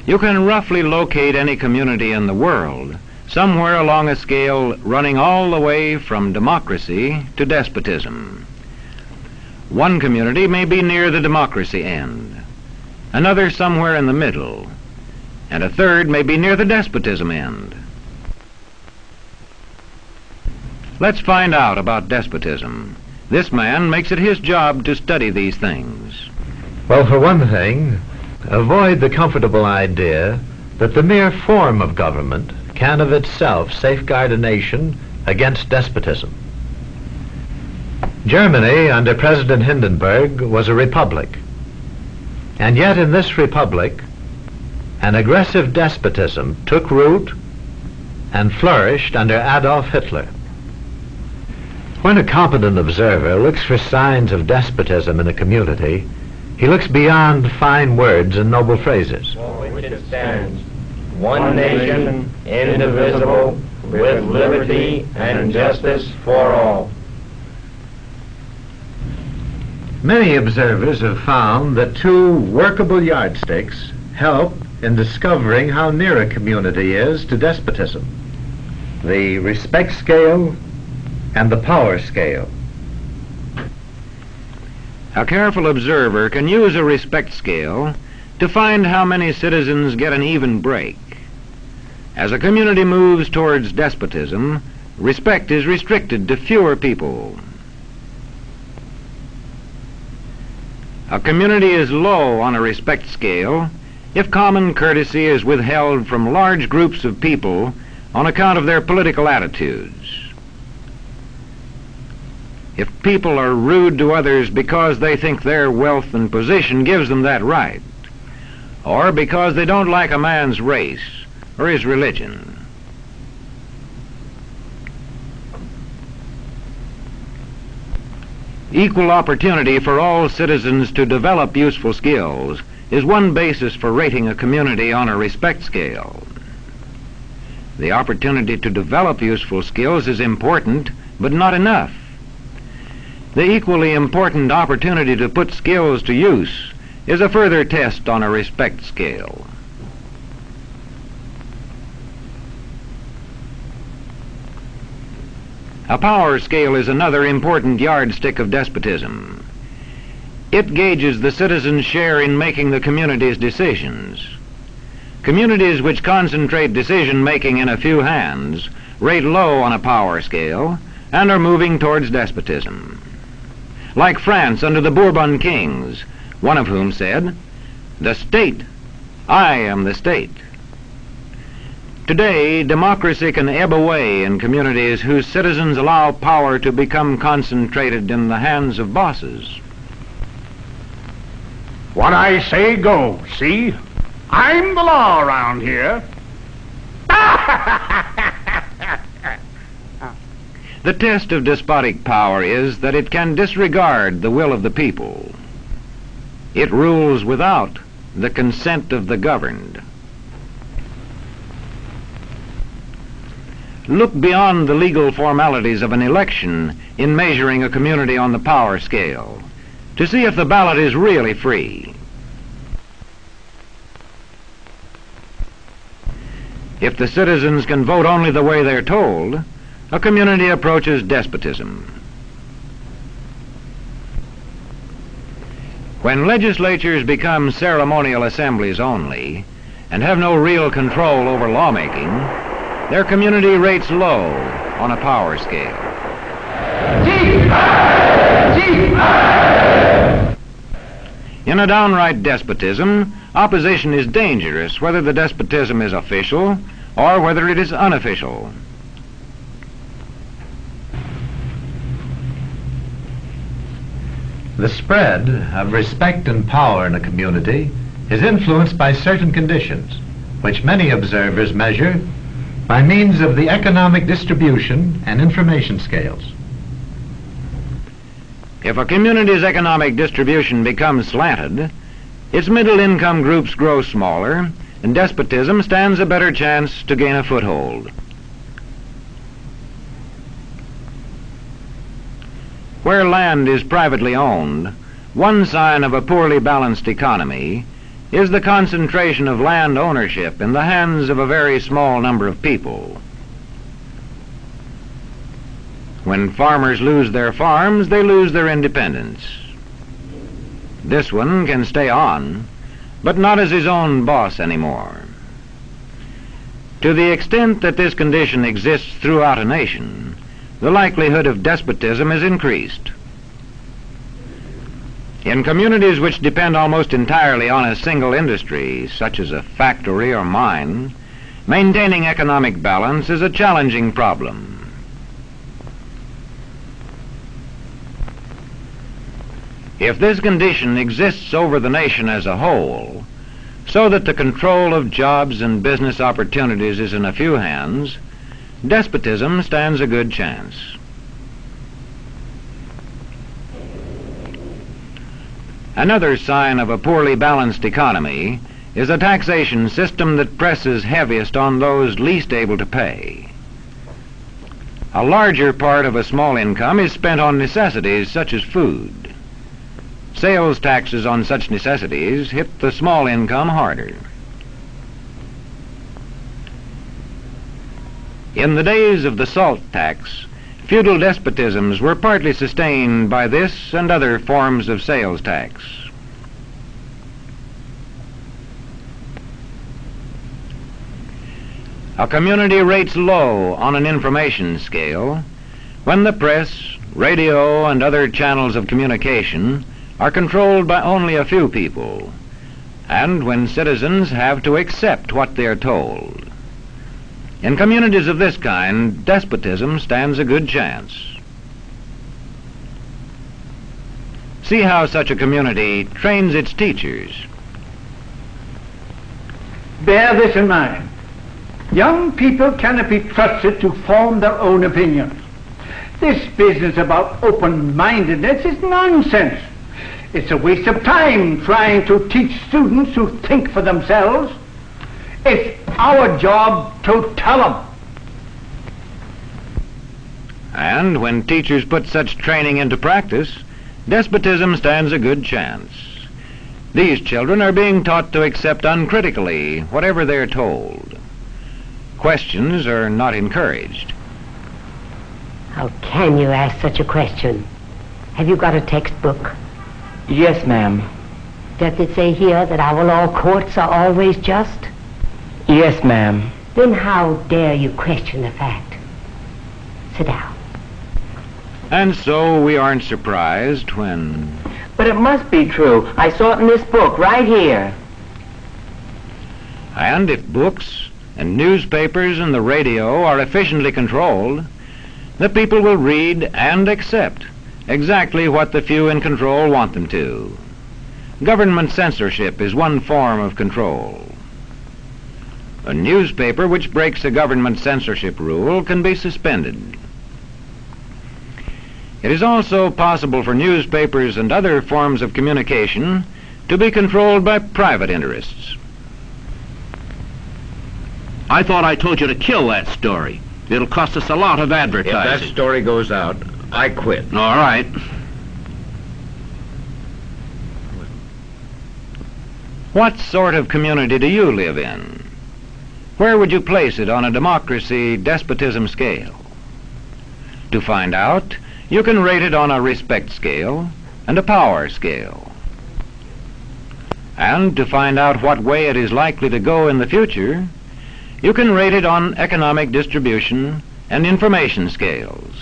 You can roughly locate any community in the world somewhere along a scale running all the way from democracy to despotism. One community may be near the democracy end, another somewhere in the middle, and a third may be near the despotism end. Let's find out about despotism. This man makes it his job to study these things. Well, for one thing, avoid the comfortable idea that the mere form of government can of itself safeguard a nation against despotism. Germany, under President Hindenburg, was a republic. And yet in this republic, an aggressive despotism took root and flourished under Adolf Hitler. When a competent observer looks for signs of despotism in a community, he looks beyond fine words and noble phrases. For which it stands, one nation, indivisible, with liberty and justice for all. Many observers have found that two workable yardsticks help in discovering how near a community is to despotism: the respect scale and the power scale. A careful observer can use a respect scale to find how many citizens get an even break. As a community moves towards despotism, respect is restricted to fewer people. A community is low on a respect scale if common courtesy is withheld from large groups of people on account of their political attitudes. If people are rude to others because they think their wealth and position gives them that right, or because they don't like a man's race or his religion. Equal opportunity for all citizens to develop useful skills is one basis for rating a community on a respect scale. The opportunity to develop useful skills is important, but not enough. The equally important opportunity to put skills to use is a further test on a respect scale. A power scale is another important yardstick of despotism. It gauges the citizens' share in making the community's decisions. Communities which concentrate decision-making in a few hands rate low on a power scale and are moving towards despotism. Like France under the Bourbon kings, one of whom said, "The state, I am the state." Today, democracy can ebb away in communities whose citizens allow power to become concentrated in the hands of bosses. What I say goes, see? I'm the law around here. The test of despotic power is that it can disregard the will of the people. It rules without the consent of the governed. Look beyond the legal formalities of an election in measuring a community on the power scale to see if the ballot is really free. If the citizens can vote only the way they're told, a community approaches despotism. When legislatures become ceremonial assemblies only and have no real control over lawmaking, their community rates low on a power scale. In a downright despotism, opposition is dangerous whether the despotism is official or whether it is unofficial. The spread of respect and power in a community is influenced by certain conditions, which many observers measure by means of the economic distribution and information scales. If a community's economic distribution becomes slanted, its middle-income groups grow smaller, and despotism stands a better chance to gain a foothold. Where land is privately owned, one sign of a poorly balanced economy is the concentration of land ownership in the hands of a very small number of people. When farmers lose their farms, they lose their independence. This one can stay on, but not as his own boss anymore. To the extent that this condition exists throughout a nation, the likelihood of despotism is increased. In communities which depend almost entirely on a single industry, such as a factory or mine, maintaining economic balance is a challenging problem. If this condition exists over the nation as a whole, so that the control of jobs and business opportunities is in a few hands, despotism stands a good chance. Another sign of a poorly balanced economy is a taxation system that presses heaviest on those least able to pay. A larger part of a small income is spent on necessities such as food. Sales taxes on such necessities hit the small income harder. In the days of the salt tax, feudal despotisms were partly sustained by this and other forms of sales tax. A community rates low on an information scale when the press, radio, and other channels of communication are controlled by only a few people, and when citizens have to accept what they're told. In communities of this kind, despotism stands a good chance. See how such a community trains its teachers. Bear this in mind. Young people cannot be trusted to form their own opinions. This business about open-mindedness is nonsense. It's a waste of time trying to teach students to think for themselves. It's our job to tell them. And when teachers put such training into practice, despotism stands a good chance. These children are being taught to accept uncritically whatever they're told. Questions are not encouraged. How can you ask such a question? Have you got a textbook? Yes, ma'am. Does it say here that our law courts are always just? Yes, ma'am. Then how dare you question the fact? Sit down. And so we aren't surprised when... But it must be true. I saw it in this book right here. And if books and newspapers and the radio are efficiently controlled, the people will read and accept exactly what the few in control want them to. Government censorship is one form of control. A newspaper which breaks a government censorship rule can be suspended. It is also possible for newspapers and other forms of communication to be controlled by private interests. I thought I told you to kill that story. It'll cost us a lot of advertising. If that story goes out, I quit. All right. What sort of community do you live in? Where would you place it on a democracy-despotism scale? To find out, you can rate it on a respect scale and a power scale. And to find out what way it is likely to go in the future, you can rate it on economic distribution and information scales.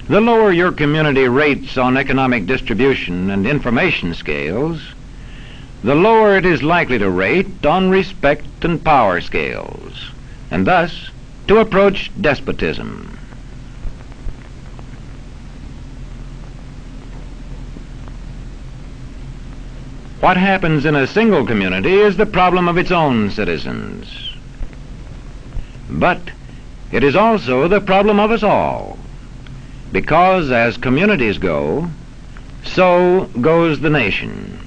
The lower your community rates on economic distribution and information scales, the lower it is likely to rate on respect and power scales, and thus to approach despotism. What happens in a single community is the problem of its own citizens. But it is also the problem of us all, because as communities go, so goes the nation.